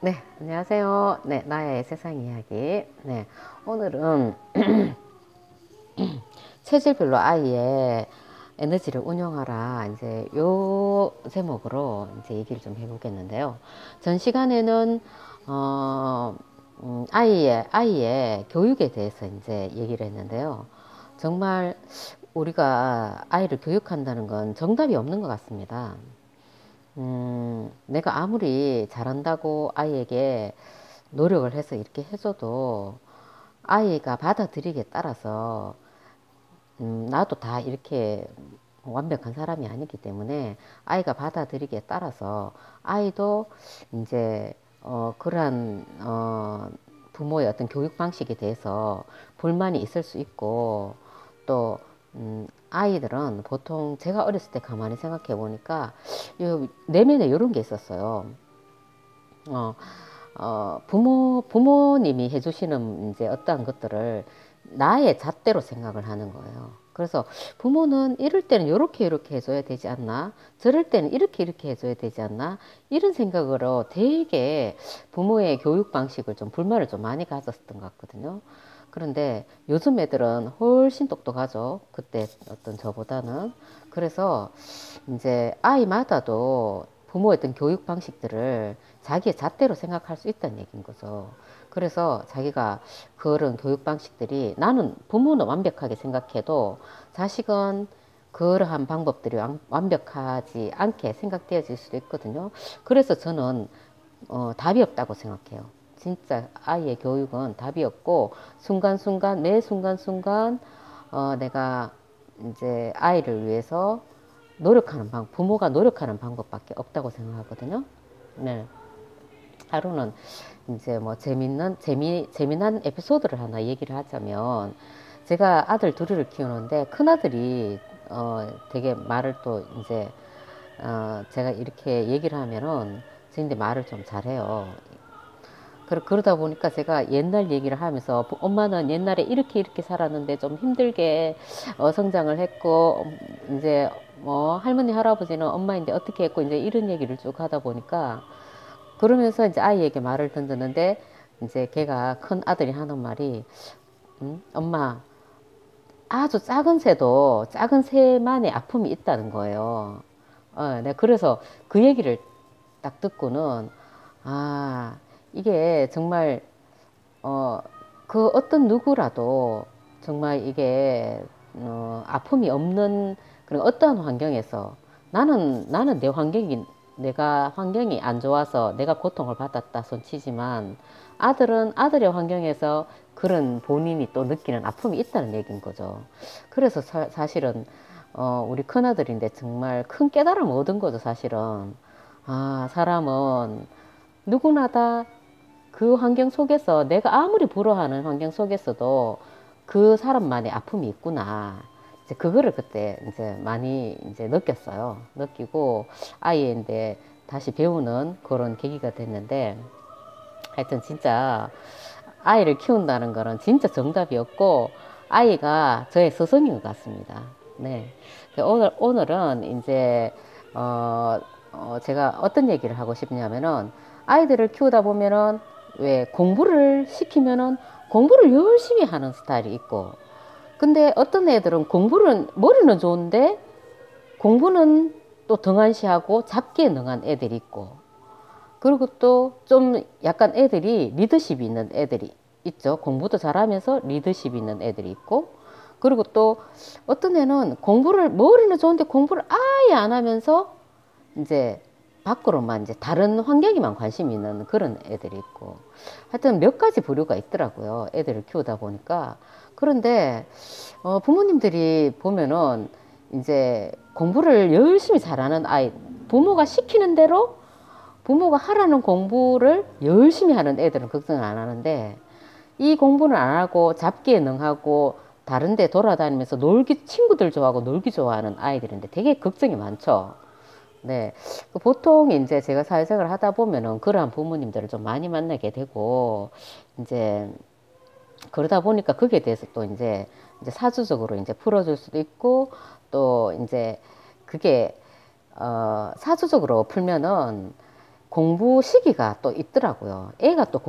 네, 안녕하세요. 네, 나의 세상 이야기. 네, 오늘은 체질별로 아이의 에너지를 운용하라. 이제 요 제목으로 이제 얘기를 좀 해보겠는데요. 전 시간에는 아이의 교육에 대해서 이제 얘기를 했는데요. 정말 우리가 아이를 교육한다는 건 정답이 없는 것 같습니다. 내가 아무리 잘한다고 아이에게 노력을 해서 이렇게 해줘도 아이가 받아들이기에 따라서 나도 다 이렇게 완벽한 사람이 아니기 때문에 아이가 받아들이기에 따라서 아이도 이제 그러한 부모의 어떤 교육 방식에 대해서 불만이 있을 수 있고 또 아이들은 보통 제가 어렸을 때 가만히 생각해 보니까 내면에 이런 게 있었어요. 어, 부모님이 해주시는 이제 어떠한 것들을 나의 잣대로 생각을 하는 거예요. 그래서 부모는 이럴 때는 이렇게 해줘야 되지 않나? 저럴 때는 이렇게 해줘야 되지 않나? 이런 생각으로 되게 부모의 교육 방식을 좀 불만을 좀 많이 가졌었던 것 같거든요. 그런데 요즘 애들은 훨씬 똑똑하죠. 그때 어떤 저보다는. 그래서 이제 아이마다도 부모의 어떤 교육 방식들을 자기의 잣대로 생각할 수 있다는 얘기인 거죠. 그래서 자기가 그런 교육 방식들이 나는 부모는 완벽하게 생각해도 자식은 그러한 방법들이 완벽하지 않게 생각되어질 수도 있거든요. 그래서 저는 답이 없다고 생각해요. 진짜 아이의 교육은 답이 없고 순간순간 매 순간순간 내가 이제 아이를 위해서 부모가 노력하는 방법밖에 없다고 생각하거든요. 네. 하루는 이제 뭐 재미난 에피소드를 하나 얘기를 하자면, 제가 아들 둘을 키우는데, 큰아들이, 되게 말을 또 이제, 제가 이렇게 얘기를 하면은, 근데 말을 좀 잘해요. 그러다 보니까 제가 옛날 얘기를 하면서 엄마는 옛날에 이렇게 살았는데 좀 힘들게 성장을 했고 이제 뭐 할머니 할아버지는 엄마인데 어떻게 했고 이제 이런 얘기를 쭉 하다 보니까 그러면서 이제 아이에게 말을 던졌는데 이제 걔가 큰 아들이 하는 말이 엄마 아주 작은 새도 작은 새만의 아픔이 있다는 거예요. 네, 그래서 그 얘기를 딱 듣고는 아 이게 정말 어, 그 어떤 누구라도 정말 이게 아픔이 없는 그런 어떠한 환경에서 나는 내가 환경이 안 좋아서 내가 고통을 받았다 손치지만 아들은 아들의 환경에서 그런 본인이 또 느끼는 아픔이 있다는 얘기인 거죠. 그래서 사실은 우리 큰아들인데 정말 큰 깨달음을 얻은 거죠, 사실은. 아, 사람은 누구나 다 그 환경 속에서 내가 아무리 부러워하는 환경 속에서도 그 사람만의 아픔이 있구나. 이제 그거를 그때 이제 많이 이제 느꼈어요. 느끼고 아이인데 다시 배우는 그런 계기가 됐는데 하여튼 진짜 아이를 키운다는 거는 진짜 정답이었고 아이가 저의 스승인 것 같습니다. 네. 오늘은 이제 제가 어떤 얘기를 하고 싶냐면은 아이들을 키우다 보면은 왜 공부를 시키면은 공부를 열심히 하는 스타일이 있고 근데 어떤 애들은 머리는 좋은데 공부는 또 등한시하고 잡기에 능한 애들이 있고 그리고 또 좀 약간 애들이 리더십이 있는 애들이 있죠. 공부도 잘하면서 리더십이 있는 애들이 있고 그리고 또 어떤 애는 머리는 좋은데 공부를 아예 안 하면서 이제 밖으로만 이제 다른 환경에만 관심이 있는 그런 애들이 있고 하여튼 몇 가지 부류가 있더라고요. 애들을 키우다 보니까. 그런데 부모님들이 보면은 이제 공부를 열심히 잘하는 아이, 부모가 시키는 대로 부모가 하라는 공부를 열심히 하는 애들은 걱정을 안 하는데 이 공부는 안 하고 잡기에 능하고 다른 데 돌아다니면서 친구들 좋아하고 놀기 좋아하는 아이들인데 되게 걱정이 많죠. 네. 보통 이제 제가 사회생활을 하다 보면은 그러한 부모님들을 좀 많이 만나게 되고, 이제 그러다 보니까 거기에 대해서 또 이제 사주적으로 이제 풀어줄 수도 있고, 또 이제 그게, 사주적으로 풀면은 공부 시기가 또 있더라고요. 애가 또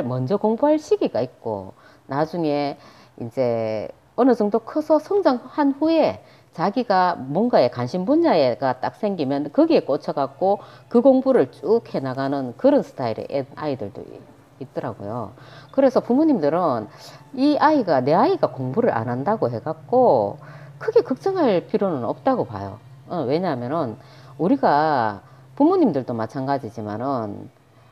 먼저 공부할 시기가 있고, 나중에 이제 어느 정도 커서 성장한 후에 자기가 뭔가에 관심 분야가 딱 생기면 거기에 꽂혀갖고 그 공부를 쭉 해나가는 그런 스타일의 아이들도 있더라고요. 그래서 부모님들은 이 아이가, 내 아이가 공부를 안 한다고 해갖고 크게 걱정할 필요는 없다고 봐요. 왜냐하면은 우리가 부모님들도 마찬가지지만은,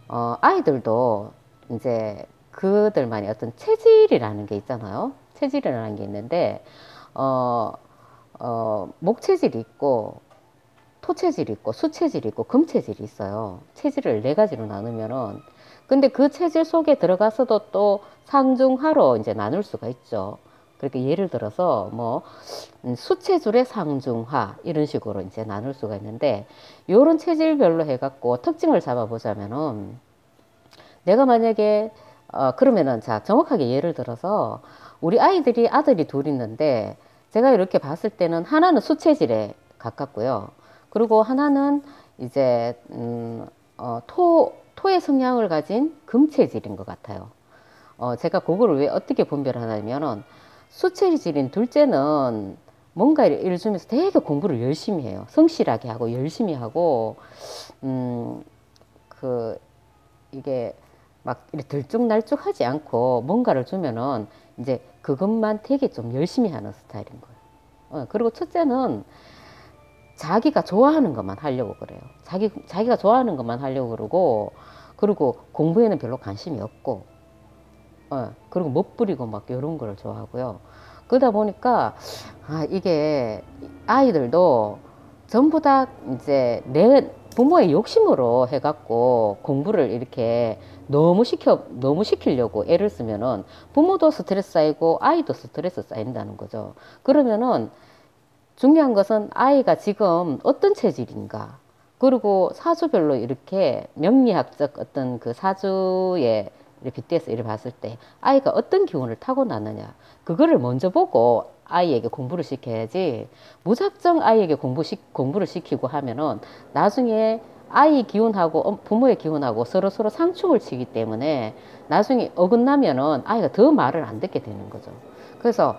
아이들도 이제 그들만의 어떤 체질이라는 게 있잖아요. 체질이라는 게 있는데, 목체질이 있고, 토체질이 있고, 수체질이 있고, 금체질이 있어요. 체질을 네 가지로 나누면은, 근데 그 체질 속에 들어가서도 또 상중하로 이제 나눌 수가 있죠. 그렇게 예를 들어서 뭐 수체질의 상중하 이런 식으로 이제 나눌 수가 있는데, 요런 체질별로 해갖고 특징을 잡아보자면은, 내가 만약에 그러면은 자 정확하게 예를 들어서 우리 아들이 둘 있는데, 제가 이렇게 봤을 때는 하나는 수체질에 가깝고요. 그리고 하나는 이제 토의 성향을 가진 금체질인 것 같아요. 제가 그거를 왜 어떻게 분별하냐면은, 수체질인 둘째는 뭔가 일을 주면서 되게 공부를 열심히 해요. 성실하게 하고 열심히 하고, 그 이게 막 이렇게 들쭉날쭉하지 않고 뭔가를 주면은 이제 그것만 되게 좀 열심히 하는 스타일인 거예요. 그리고 첫째는 자기가 좋아하는 것만 하려고 그래요. 자기가 좋아하는 것만 하려고 그러고, 그리고 공부에는 별로 관심이 없고, 그리고 못 부리고 막 이런 걸 좋아하고요. 그러다 보니까, 이게 아이들도 전부 다 이제 내 부모의 욕심으로 해갖고 공부를 이렇게 너무 시키려고 애를 쓰면은 부모도 스트레스 쌓이고 아이도 스트레스 쌓인다는 거죠. 그러면은 중요한 것은 아이가 지금 어떤 체질인가, 그리고 사주별로 이렇게 명리학적 어떤 그 사주에 빗대서 이를 봤을 때 아이가 어떤 기운을 타고났느냐, 그거를 먼저 보고 아이에게 공부를 시켜야지, 무작정 아이에게 공부를 시키고 하면은 나중에 아이 기운하고 부모의 기운하고 서로 상충을 치기 때문에 나중에 어긋나면은 아이가 더 말을 안 듣게 되는 거죠. 그래서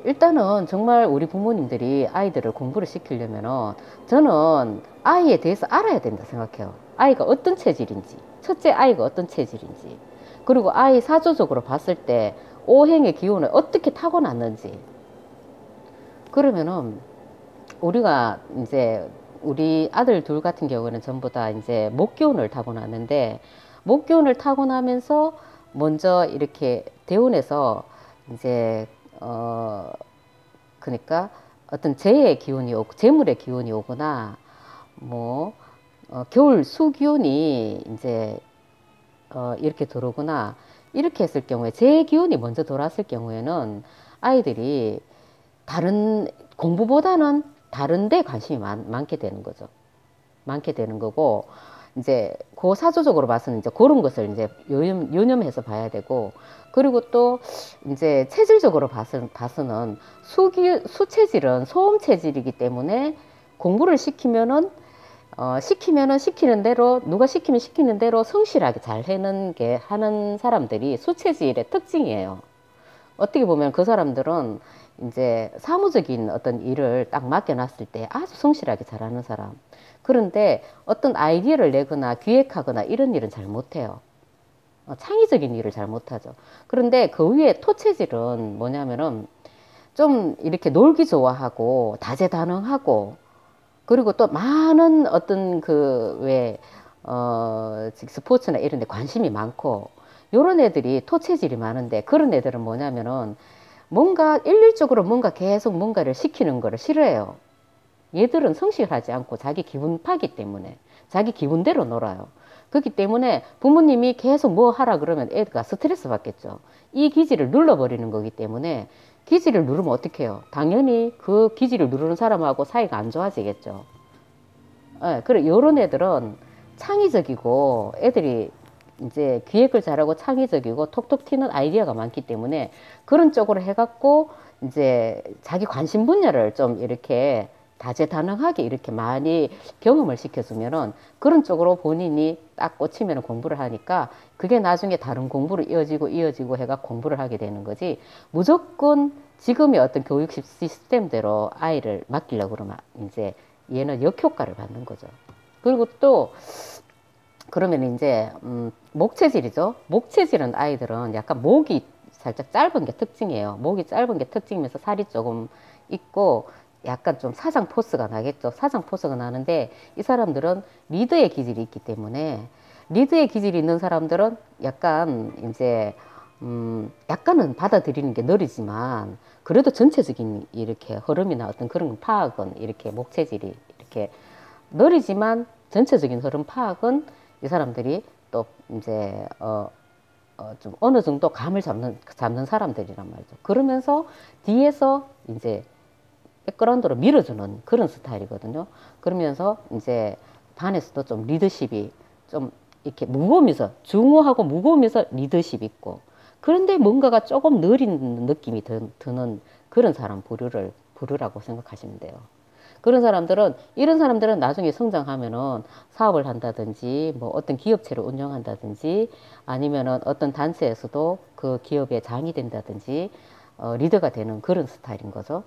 일단은 정말 우리 부모님들이 아이들을 공부를 시키려면은, 저는 아이에 대해서 알아야 된다 생각해요. 아이가 어떤 체질인지, 첫째 아이가 어떤 체질인지, 그리고 아이 사주적으로 봤을 때 오행의 기운을 어떻게 타고났는지. 그러면은 우리가 이제 우리 아들 둘 같은 경우는 전부 다 이제 목기운을 타고났는데, 목기운을 타고나면서 먼저 이렇게 대운에서 이제 그러니까 어떤 재의 기운이 오고 재물의 기운이 오거나, 뭐 겨울 수기운이 이제 이렇게 들어오거나 이렇게 했을 경우에, 재 기운이 먼저 돌았을 경우에는 아이들이 다른 공부보다는 다른 데 관심이 많게 되는 거죠. 많게 되는 거고, 이제 그 사주적으로 봐서는 이제 그런 것을 이제 유념해서 봐야 되고, 그리고 또 이제 체질적으로 봐서는 수체질은 소음 체질이기 때문에 공부를 시키면은 시키는 대로, 누가 시키면 시키는 대로 성실하게 잘 하는 사람들이 수체질의 특징이에요. 어떻게 보면 그 사람들은 이제 사무적인 어떤 일을 딱 맡겨놨을 때 아주 성실하게 잘하는 사람. 그런데 어떤 아이디어를 내거나 기획하거나 이런 일은 잘 못해요. 창의적인 일을 잘 못하죠. 그런데 그 위에 토체질은 뭐냐면은 좀 이렇게 놀기 좋아하고 다재다능하고, 그리고 또 많은 어떤 스포츠나 이런 데 관심이 많고, 요런 애들이 토체질이 많은데, 그런 애들은 뭐냐면은 뭔가 일률적으로 뭔가 계속 뭔가를 시키는 거를 싫어해요. 얘들은 성실하지 않고 자기 기분 파기 때문에 자기 기분대로 놀아요. 그렇기 때문에 부모님이 계속 뭐 하라 그러면 애가 스트레스 받겠죠. 이 기질을 눌러버리는 거기 때문에, 기질을 누르면 어떻게 해요? 당연히 그 기질을 누르는 사람하고 사이가 안 좋아지겠죠. 그래, 요런 애들은 창의적이고, 애들이 이제 기획을 잘하고 창의적이고 톡톡 튀는 아이디어가 많기 때문에 그런 쪽으로 해갖고 이제 자기 관심 분야를 좀 이렇게 다재다능하게 이렇게 많이 경험을 시켜주면은 그런 쪽으로 본인이 딱 꽂히면 공부를 하니까 그게 나중에 다른 공부로 이어지고 해가 공부를 하게 되는 거지. 무조건 지금의 어떤 교육 시스템대로 아이를 맡기려고 그러면 이제 얘는 역효과를 받는 거죠. 그리고 또 그러면 이제 목체질이죠. 목체질은 아이들은 약간 목이 살짝 짧은 게 특징이에요. 목이 짧은 게 특징이면서 살이 조금 있고 약간 좀 사장 포스가 나겠죠. 사장 포스가 나는데 이 사람들은 리더의 기질이 있기 때문에 리더의 기질이 있는 사람들은 약간 이제 약간은 받아들이는 게 느리지만 그래도 전체적인 이렇게 흐름이나 어떤 그런 파악은 이렇게 목체질이 이렇게 느리지만 전체적인 흐름 파악은 이 사람들이 또 이제 좀 어느 정도 감을 잡는 사람들이란 말이죠. 그러면서 뒤에서 이제 백그라운드로 밀어주는 그런 스타일이거든요. 그러면서 이제 반에서도 좀 리더십이 좀 이렇게 무거우면서 중후하고 무거우면서 리더십 있고 그런데 뭔가가 조금 느린 느낌이 드는 그런 사람 부류라고 생각하시면 돼요. 그런 사람들은 이런 사람들은 나중에 성장하면은 사업을 한다든지 뭐 어떤 기업체를 운영한다든지 아니면은 어떤 단체에서도 그 기업의 장이 된다든지 리더가 되는 그런 스타일인 거죠.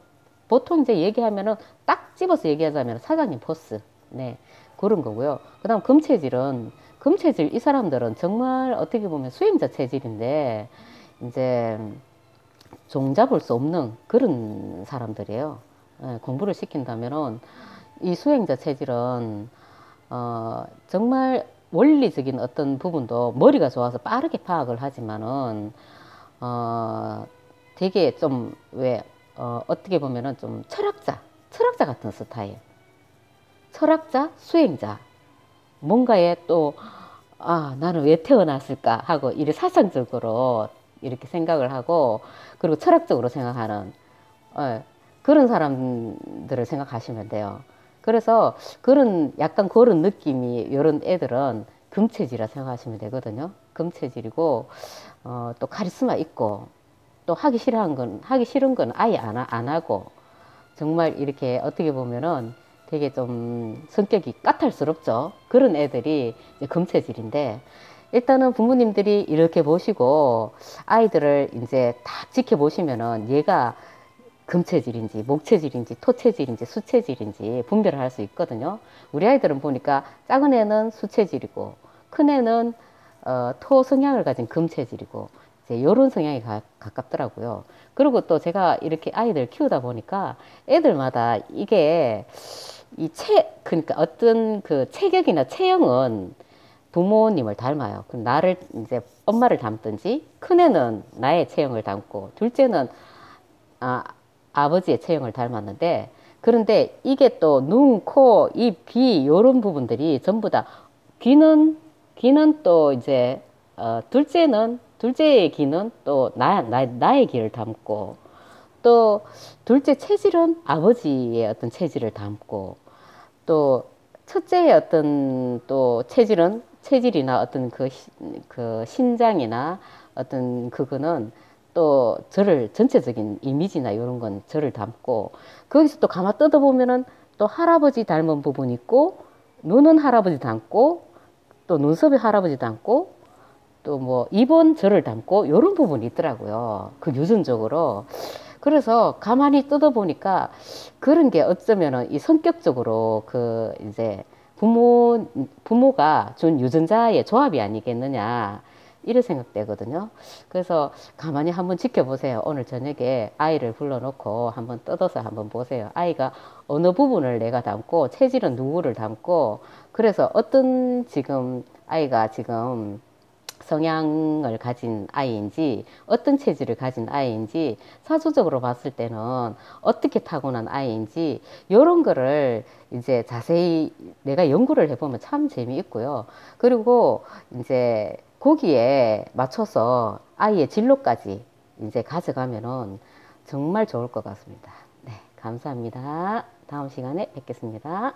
보통 이제 얘기하면은 딱 집어서 얘기하자면 사장님 포스 네 그런 거고요. 그다음 금체질 이 사람들은 정말 어떻게 보면 수행자 체질인데 이제 종잡을 수 없는 그런 사람들이에요. 예, 공부를 시킨다면은 이 수행자 체질은 정말 원리적인 어떤 부분도 머리가 좋아서 빠르게 파악을 하지만은 되게 좀 왜 어떻게 보면은 좀 철학자 같은 스타일. 철학자, 수행자. 뭔가에 또 나는 왜 태어났을까 하고 이렇게 사상적으로 이렇게 생각을 하고 그리고 철학적으로 생각하는 그런 사람들을 생각하시면 돼요. 그래서 약간 그런 느낌이 이런 애들은 금체질이라 생각하시면 되거든요. 금체질이고 또 카리스마 있고 또 하기 싫은 건 아예 안 하고 정말 이렇게 어떻게 보면은 되게 좀 성격이 까탈스럽죠. 그런 애들이 이제 금체질인데 일단은 부모님들이 이렇게 보시고 아이들을 이제 딱 지켜보시면은 얘가 금체질인지 목체질인지 토체질인지 수체질인지 분별을 할 수 있거든요. 우리 아이들은 보니까 작은 애는 수체질이고 큰 애는 토 성향을 가진 금체질이고 이제 이런 성향이 가깝더라고요. 그리고 또 제가 이렇게 아이들 키우다 보니까 애들마다 이게 그러니까 어떤 그 체격이나 체형은 부모님을 닮아요. 그럼 나를 이제 엄마를 닮든지 큰애는 나의 체형을 닮고 둘째는 아버지의 체형을 닮았는데 그런데 이게 또 눈, 코, 입, 귀 이런 부분들이 전부 다 귀는 또 이제 둘째의 귀는 또 나의 귀를 담고 또 둘째 체질은 아버지의 어떤 체질을 담고 또 첫째의 어떤 또 체질이나 어떤 그 신장이나 어떤 그거는 또 전체적인 이미지나 이런 건 저를 담고 거기서 또 가만 뜯어보면은 또 할아버지 닮은 부분이 있고 눈은 할아버지 닮고 또 눈썹이 할아버지 닮고 또 뭐 입은 저를 닮고 이런 부분이 있더라고요. 그 유전적으로. 그래서 가만히 뜯어보니까 그런 게 어쩌면은 이 성격적으로 그 이제 부모가 준 유전자의 조합이 아니겠느냐. 이런 생각되거든요. 그래서 가만히 한번 지켜보세요. 오늘 저녁에 아이를 불러놓고 한번 뜯어서 한번 보세요. 아이가 어느 부분을 내가 담고 체질은 누구를 담고 그래서 어떤 지금 아이가 지금 성향을 가진 아이인지 어떤 체질을 가진 아이인지 사주적으로 봤을 때는 어떻게 타고난 아이인지 이런 거를 이제 자세히 내가 연구를 해보면 참 재미있고요. 그리고 이제 거기에 맞춰서 아이의 진로까지 이제 가져가면은 정말 좋을 것 같습니다. 네, 감사합니다. 다음 시간에 뵙겠습니다.